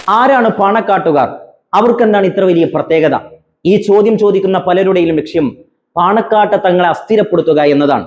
ആരാണ് പാണക്കാട്ടുകാർ? അവർക്കെന്താണ് ഇത്ര വലിയ പ്രത്യേകത? ഈ ചോദ്യം ചോദിക്കുന്ന പലരുടെയും ലക്ഷ്യം പാണക്കാട്ട് തങ്ങളെ അസ്ഥിരപ്പെടുത്തുക എന്നതാണ്.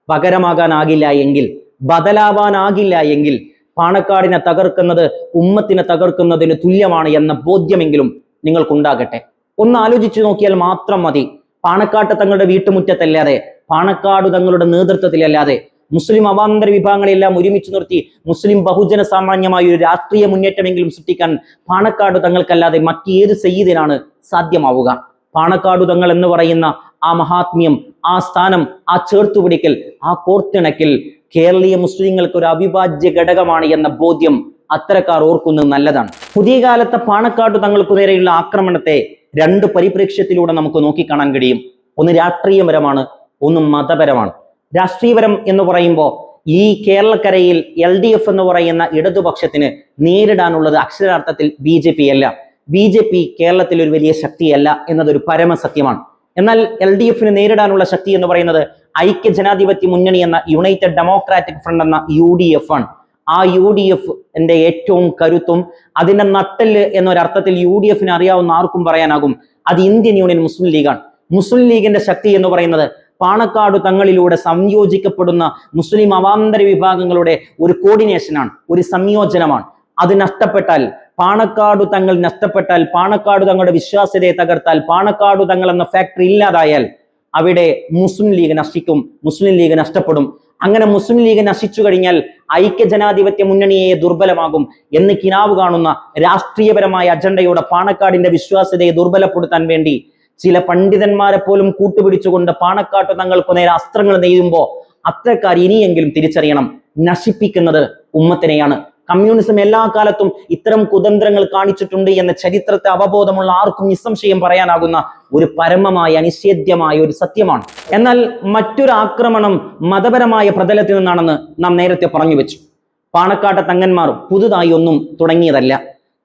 പകരമാകാനാകില്ല എങ്കിൽ, ബദലാവാനാകില്ല എങ്കിൽ പാണക്കാടിനെ തകർക്കുന്നത് ഉമ്മത്തിനെ തകർക്കുന്നതിന് തുല്യമാണ് എന്ന ബോധ്യമെങ്കിലും നിങ്ങൾക്കുണ്ടാകട്ടെ. ഒന്ന് ആലോചിച്ചു നോക്കിയാൽ മാത്രം മതി. പാണക്കാട്ട് തങ്ങളുടെ വീട്ടുമുറ്റത്തല്ലാതെ, പാണക്കാട് തങ്ങളുടെ നേതൃത്വത്തിലല്ലാതെ മുസ്ലിം അവാന്തര വിഭാഗങ്ങളെല്ലാം ഒരുമിച്ച് നിർത്തി മുസ്ലിം ബഹുജന സാമാന്യമായ ഒരു രാഷ്ട്രീയ മുന്നേറ്റമെങ്കിലും സൃഷ്ടിക്കാൻ പാണക്കാട് തങ്ങൾക്കല്ലാതെ മറ്റേത് സയ്യിദിനാണ് സാധ്യമാവുക? പാണക്കാട് തങ്ങൾ എന്ന് പറയുന്ന ആ മഹാത്മ്യം, ആ സ്ഥാനം, ആ ചേർത്തുപിടിക്കൽ, ആ കോർത്തിണക്കൽ കേരളീയ മുസ്ലിങ്ങൾക്ക് ഒരു അവിഭാജ്യ ഘടകമാണ് എന്ന ബോധ്യം അത്തരക്കാർ ഓർക്കുന്നത് നല്ലതാണ്. പുതിയ കാലത്തെ പാണക്കാട് തങ്ങൾക്ക് നേരെയുള്ള ആക്രമണത്തെ രണ്ട് പരിപ്രേക്ഷ്യത്തിലൂടെ നമുക്ക് നോക്കിക്കാണാൻ കഴിയും. ഒന്ന് രാഷ്ട്രീയപരമാണ്, ഒന്ന് മതപരമാണ്. രാഷ്ട്രീയപരം എന്ന് പറയുമ്പോൾ ഈ കേരളക്കരയിൽ LDF എന്ന് പറയുന്ന ഇടതുപക്ഷത്തിന് നേരിടാനുള്ളത് അക്ഷരാർത്ഥത്തിൽ BJP അല്ല. BJP കേരളത്തിൽ ഒരു വലിയ ശക്തിയല്ല എന്നതൊരു പരമസത്യമാണ്. എന്നാൽ LDFന് നേരിടാനുള്ള ശക്തി എന്ന് പറയുന്നത് ഐക്യ ജനാധിപത്യ മുന്നണി എന്ന യുണൈറ്റഡ് ഡെമോക്രാറ്റിക് ഫ്രണ്ട് എന്ന UDF ആണ്. ആ UDF-ന്റെ ഏറ്റവും കരുത്തും അതിന്റെ നട്ടെല്ല് എന്നൊരർത്ഥത്തിൽ UDF-ന് അറിയാവുന്ന ആർക്കും പറയാനാകും, അത് ഇന്ത്യൻ യൂണിയൻ മുസ്ലിം ലീഗാണ്. മുസ്ലിം ലീഗിന്റെ ശക്തി എന്ന് പറയുന്നത് പാണക്കാട് തങ്ങളിലൂടെ സംയോജിക്കപ്പെടുന്ന മുസ്ലിം അവാന്തര വിഭാഗങ്ങളുടെ ഒരു കോർഡിനേഷനാണ്, ഒരു സംയോജനമാണ്. അത് നഷ്ടപ്പെട്ടാൽ, പാണക്കാട് തങ്ങൾ നഷ്ടപ്പെട്ടാൽ, പാണക്കാട് തങ്ങളുടെ വിശ്വാസ്യതയെ തകർത്താൽ, പാണക്കാട് തങ്ങൾ എന്ന ഫാക്ടറി ഇല്ലാതായാൽ അവിടെ മുസ്ലിം ലീഗ് നശിക്കും, മുസ്ലിം ലീഗ് നഷ്ടപ്പെടും. അങ്ങനെ മുസ്ലിം ലീഗ് നശിച്ചു കഴിഞ്ഞാൽ ഐക്യ ജനാധിപത്യ മുന്നണിയെ ദുർബലമാകും എന്ന് കിനാവ് കാണുന്ന രാഷ്ട്രീയപരമായ അജണ്ടയോടെ പാണക്കാടിന്റെ വിശ്വാസ്യതയെ ദുർബലപ്പെടുത്താൻ വേണ്ടി ചില പണ്ഡിതന്മാരെ പോലും കൂട്ടുപിടിച്ചുകൊണ്ട് പാണക്കാട്ട് തങ്ങൾക്ക് നേരെ അസ്ത്രങ്ങൾ നെയ്യുമ്പോൾ അത്തരക്കാർ ഇനിയെങ്കിലും തിരിച്ചറിയണം, നശിപ്പിക്കുന്നത് ഉമ്മത്തിനെയാണ്. കമ്മ്യൂണിസം എല്ലാ കാലത്തും ഇത്തരം കുതന്ത്രങ്ങൾ കാണിച്ചിട്ടുണ്ട് എന്ന ചരിത്രത്തെ അവബോധമുള്ള ആർക്കും നിസ്സംശയം പറയാനാകുന്ന ഒരു പരമമായ അനിഷേധ്യമായ ഒരു സത്യമാണ്. എന്നാൽ മറ്റൊരു ആക്രമണം മതപരമായ പ്രതലത്തിൽ നിന്നാണെന്ന് നാം നേരത്തെ പറഞ്ഞു വെച്ചു. പാണക്കാട്ട് തങ്ങന്മാർ പുതുതായി ഒന്നും തുടങ്ങിയതല്ല.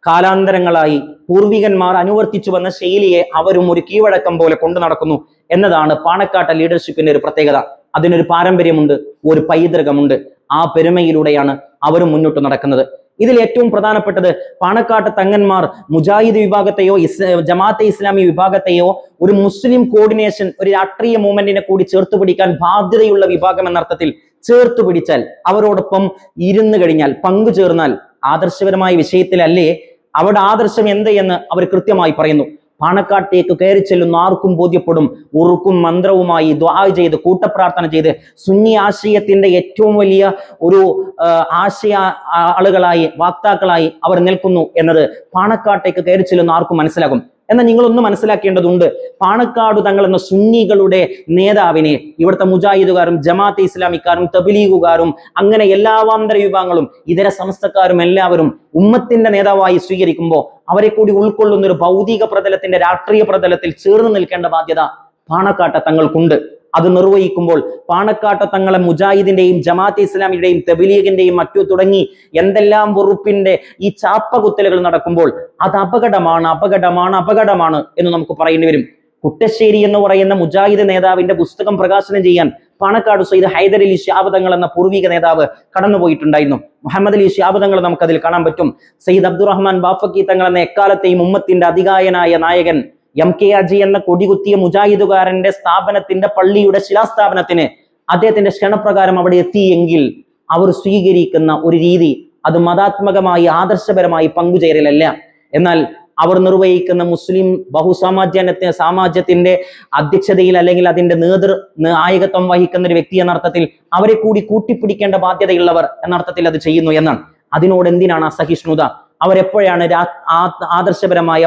കാലാന്തരങ്ങളായി പൂർവികന്മാർ അനുവർത്തിച്ചു വന്ന ശൈലിയെ അവരും ഒരു കീഴ്വഴക്കം പോലെ കൊണ്ടു നടക്കുന്നു എന്നതാണ് പാണക്കാട്ടെ ലീഡർഷിപ്പിന്റെ ഒരു പ്രത്യേകത. അതിനൊരു പാരമ്പര്യമുണ്ട്, ഒരു പൈതൃകമുണ്ട്. ആ പെരുമയിലൂടെയാണ് അവരും മുന്നോട്ട് നടക്കുന്നത്. ഇതിൽ ഏറ്റവും പ്രധാനപ്പെട്ടത് പാണക്കാട്ട് തങ്ങന്മാർ മുജാഹിദ് വിഭാഗത്തെയോ ജമാഅത്തെ ഇസ്ലാമി വിഭാഗത്തെയോ ഒരു മുസ്ലിം കോർഡിനേഷൻ, ഒരു രാഷ്ട്രീയ മൂവ്മെന്റിനെ കൂടി ചേർത്ത് പിടിക്കാൻ ബാധ്യതയുള്ള വിഭാഗം എന്നർത്ഥത്തിൽ ചേർത്ത് പിടിച്ചാൽ, അവരോടൊപ്പം ഇരുന്ന് കഴിഞ്ഞാൽ, പങ്കുചേർന്നാൽ ആദർശപരമായ വിഷയത്തിലല്ലേ, അവിടെ ആദർശം എന്ത് എന്ന് അവർ കൃത്യമായി പറയുന്നു. പാണക്കാട്ടേക്ക് കയറി ചെല്ലുന്ന ആർക്കും ബോധ്യപ്പെടും. ഉറുക്കും മന്ത്രവുമായി ദുആ ചെയ്ത്, കൂട്ടപ്രാർത്ഥന ചെയ്ത് സുന്നി ആശയത്തിന്റെ ഏറ്റവും വലിയ ഒരു ആശയ ആളുകളായി, വാക്താക്കളായി അവർ നിൽക്കുന്നു എന്നത് പാണക്കാട്ടേക്ക് കയറി ചെല്ലുന്ന ആർക്കും മനസ്സിലാകും. എന്നാൽ നിങ്ങളൊന്ന് മനസ്സിലാക്കേണ്ടതുണ്ട്, പാണക്കാട് തങ്ങൾ എന്ന സുന്നികളുടെ നേതാവിനെ ഇവിടുത്തെ മുജാഹിദുകാരും ജമാഅത്തെ ഇസ്ലാമിക്കാരും തബ്ലീഗുകാരും അങ്ങനെ എല്ലാ വാന്തര വിഭാഗങ്ങളും ഇതര സംസ്ഥക്കാരും എല്ലാവരും ഉമ്മത്തിന്റെ നേതാവായി സ്വീകരിക്കുമ്പോൾ അവരെ കൂടി ഉൾക്കൊള്ളുന്ന ഒരു ഭൗതിക പ്രതലത്തിന്റെ രാഷ്ട്രീയ പ്രതലത്തിൽ ചേർന്ന് നിൽക്കേണ്ട ബാധ്യത പാണക്കാട്ട് തങ്ങൾക്കുണ്ട്. അത് നിർവഹിക്കുമ്പോൾ പാണക്കാട്ട് തങ്ങളെ മുജാഹിദിന്റെയും ജമാഅത്തെ ഇസ്ലാമിയുടെയും തബ്ലീഗിന്റെയും മറ്റു തുടങ്ങി എന്തെല്ലാം വെറുപ്പിന്റെ ഈ ചാപ്പകുത്തലുകൾ നടക്കുമ്പോൾ അത് അപകടമാണ്, അപകടമാണ്, അപകടമാണ് എന്ന് നമുക്ക് പറയേണ്ടി വരും. കുട്ടശ്ശേരി എന്ന് പറയുന്ന മുജാഹിദ് നേതാവിന്റെ പുസ്തകം പ്രകാശനം ചെയ്യാൻ പാണക്കാട് സയ്യിദ് ഹൈദർ അലി ശിഹാബ് തങ്ങൾ എന്ന പൂർവിക നേതാവ് കടന്നുപോയിട്ടുണ്ടായിരുന്നു. മുഹമ്മദ് അലി ശിഹാബ് തങ്ങൾ നമുക്കതിൽ കാണാൻ പറ്റും. സയ്യിദ് അബ്ദുറഹ്മാൻ ബാഫക്കി തങ്ങൾ എന്ന എക്കാലത്തെയും ഉമ്മത്തിന്റെ അധികായനായ നായകൻ MKAG എന്ന കൊടികുത്തിയ മുജാഹിദുകാരന്റെ സ്ഥാപനത്തിന്റെ പള്ളിയുടെ ശിലാസ്ഥാപനത്തിന് അദ്ദേഹത്തിന്റെ ക്ഷണപ്രകാരം അവിടെ എത്തിയെങ്കിൽ അവർ സ്വീകരിക്കുന്ന ഒരു രീതി അത് മതാത്മകമായി ആദർശപരമായി പങ്കുചേരലല്ല. എന്നാൽ അവർ നിർവഹിക്കുന്ന മുസ്ലിം സാമാജ്യത്തിന്റെ അധ്യക്ഷതയിൽ അല്ലെങ്കിൽ അതിന്റെ നായകത്വം വഹിക്കുന്ന ഒരു വ്യക്തി എന്നർത്ഥത്തിൽ അവരെ കൂടി കൂട്ടിപ്പിടിക്കേണ്ട ബാധ്യതയുള്ളവർ എന്നർത്ഥത്തിൽ അത് ചെയ്യുന്നു എന്നാണ്. അതിനോട് എന്തിനാണ് അസഹിഷ്ണുത? അവരെപ്പോഴാണ് ആദർശപരമായ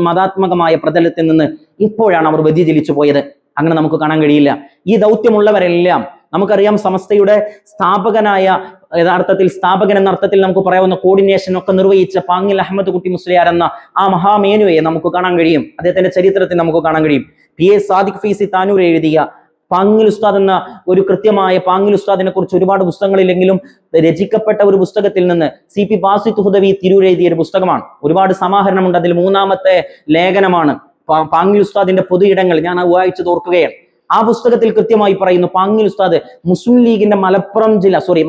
മതാത്മകമായ പ്രതലത്തിൽ നിന്ന് ഇപ്പോഴാണ് അവർ വ്യതിചലിച്ചു പോയത്? അങ്ങനെ നമുക്ക് കാണാൻ കഴിയില്ല. ഈ ദൗത്യമുള്ളവരെല്ലാം നമുക്കറിയാം, സമസ്തയുടെ സ്ഥാപകനായ, യഥാർത്ഥത്തിൽ സ്ഥാപകൻ എന്ന അർത്ഥത്തിൽ നമുക്ക് പറയാവുന്ന കോർഡിനേഷൻ ഒക്കെ നിർവഹിച്ച പാങ്ങിൽ അഹമ്മദ് കുട്ടി മുസ്ലിയാർ എന്ന ആ മഹാമേനുവയെ നമുക്ക് കാണാൻ കഴിയും. അദ്ദേഹത്തിന്റെ ചരിത്രത്തിൽ നമുക്ക് കാണാൻ കഴിയും. PA സാദിഖ് ഫൈസി താനൂർ എഴുതിയ പാങ്ങിൽ ഉസ്താദ് എന്ന ഒരു കൃത്യമായ പാങ്ങിൽ ഉസ്താദിനെ കുറിച്ച് ഒരുപാട് പുസ്തകങ്ങളില്ലെങ്കിലും രചിക്കപ്പെട്ട ഒരു പുസ്തകത്തിൽ നിന്ന് CP ബാസിത്ത് ഹുദവി തിരൂർ എഴുതിയ ഒരു പുസ്തകമാണ്. ഒരുപാട് സമാഹരണമുണ്ട്. അതിൽ 3ാമത്തെ ലേഖനമാണ് പാങ്ങിൽ ഉസ്താദിന്റെ പൊതു ഇടങ്ങൾ. ഞാൻ വായിച്ചു തോർക്കുകയാണ്. ആ പുസ്തകത്തിൽ കൃത്യമായി പറയുന്നു, പാങ്ങിൽ ഉസ്താദ് മുസ്ലിം ലീഗിന്റെ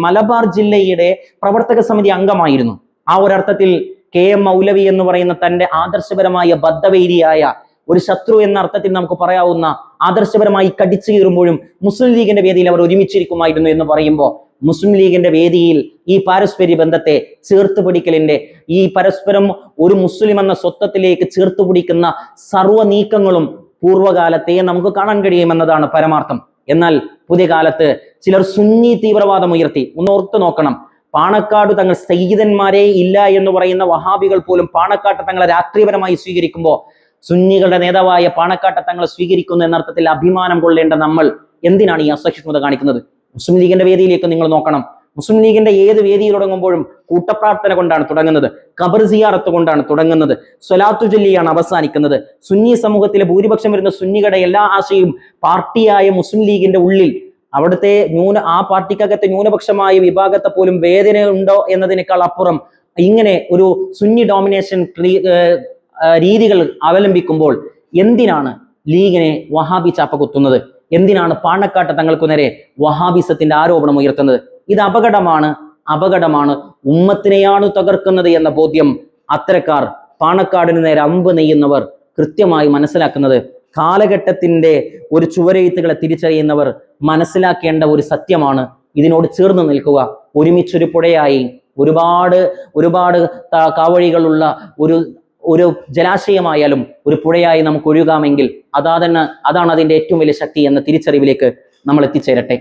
മലബാർ ജില്ലയുടെ പ്രവർത്തക സമിതി അംഗമായിരുന്നു. ആ ഒരർത്ഥത്തിൽ KM മൗലവി എന്ന് പറയുന്ന തന്റെ ആദർശപരമായ ബദ്ധവൈരിയായ ഒരു ശത്രു എന്ന അർത്ഥത്തിൽ നമുക്ക് പറയാവുന്ന ആദർശപരമായി കടിച്ചു കീറുമ്പോഴും മുസ്ലിം ലീഗിന്റെ വേദിയിൽ അവർ ഒരുമിച്ചിരിക്കുമായിരുന്നു എന്ന് പറയുമ്പോൾ മുസ്ലിം ലീഗിന്റെ വേദിയിൽ ഈ പാരസ്പര്യ ബന്ധത്തെ ചേർത്ത് പിടിക്കലിന്റെ, ഈ പരസ്പരം ഒരു മുസ്ലിം എന്ന സ്വത്വത്തിലേക്ക് ചേർത്ത് പിടിക്കുന്ന സർവ്വ നീക്കങ്ങളും പൂർവ്വകാലത്തെ നമുക്ക് കാണാൻ കഴിയുമെന്നതാണ് പരമാർത്ഥം. എന്നാൽ പുതിയ കാലത്ത് ചിലർ സുന്നി തീവ്രവാദം ഉയർത്തി. ഒന്ന് ഓർത്തു നോക്കണം, പാണക്കാട് തങ്ങൾ സയ്യിദന്മാരെ ഇല്ല എന്ന് പറയുന്ന വഹാബികൾ പോലും പാണക്കാട്ട് തങ്ങളെ രാഷ്ട്രീയപരമായി സ്വീകരിക്കുമ്പോൾ സുന്നികളുടെ നേതാവായ പാണക്കാട്ട് തങ്ങളെ സ്വീകരിക്കുന്നു എന്നർത്ഥത്തിൽ അഭിമാനം കൊള്ളേണ്ട നമ്മൾ എന്തിനാണ് ഈ അസഹിഷ്ണുത കാണിക്കുന്നത്? മുസ്ലിം ലീഗിന്റെ വേദിയിലേക്ക് നിങ്ങൾ നോക്കണം. മുസ്ലിം ലീഗിന്റെ ഏത് വേദിയിൽ തുടങ്ങുമ്പോഴും കൂട്ടപ്രാർത്ഥന കൊണ്ടാണ് തുടങ്ങുന്നത്, ഖബർ സിയാറത്ത് കൊണ്ടാണ് തുടങ്ങുന്നത്, സ്വലാത്തു ചൊല്ലിയാണ് അവസാനിക്കുന്നത്. സുന്നി സമൂഹത്തിലെ ഭൂരിപക്ഷം വരുന്ന സുന്നികളുടെ എല്ലാ ആശയവും പാർട്ടിയായ മുസ്ലിം ലീഗിന്റെ ഉള്ളിൽ അവിടുത്തെ ആ പാർട്ടിക്കകത്തെ ന്യൂനപക്ഷമായ വിഭാഗത്തെ പോലും വേദന ഉണ്ടോ എന്നതിനേക്കാൾ അപ്പുറം ഇങ്ങനെ ഒരു സുന്നി ഡോമിനേഷൻ രീതികൾ അവലംബിക്കുമ്പോൾ എന്തിനാണ് ലീഗിനെ വഹാബി ചാപ്പ കുത്തുന്നത്? എന്തിനാണ് പാണക്കാട്ട് തങ്ങൾക്ക് നേരെ വഹാബിസത്തിന്റെ ആരോപണം ഉയർത്തുന്നത്? ഇത് അപകടമാണ്. ഉമ്മത്തിനെയാണ് തകർക്കുന്നത് എന്ന ബോധ്യം അത്തരക്കാർ, പാണക്കാടിന് നേരെ അമ്പ് നെയ്യുന്നവർ കൃത്യമായി മനസ്സിലാക്കുന്നത്. കാലഘട്ടത്തിന്റെ ഒരു ചുവരെഴുത്തുകളെ തിരിച്ചറിയുന്നവർ മനസ്സിലാക്കേണ്ട ഒരു സത്യമാണ്. ഇതിനോട് ചേർന്ന് നിൽക്കുക. ഒരുമിച്ചൊരു പുഴയായി ഒരുപാട് കാവഴികളുള്ള ഒരു ജലാശയമായാലും ഒരു പുഴയായി നമുക്ക് ഒഴുകാമെങ്കിൽ അതാണ് അതിന്റെ ഏറ്റവും വലിയ ശക്തി എന്ന തിരിച്ചറിവിലേക്ക് നമ്മൾ എത്തിച്ചേരട്ടെ.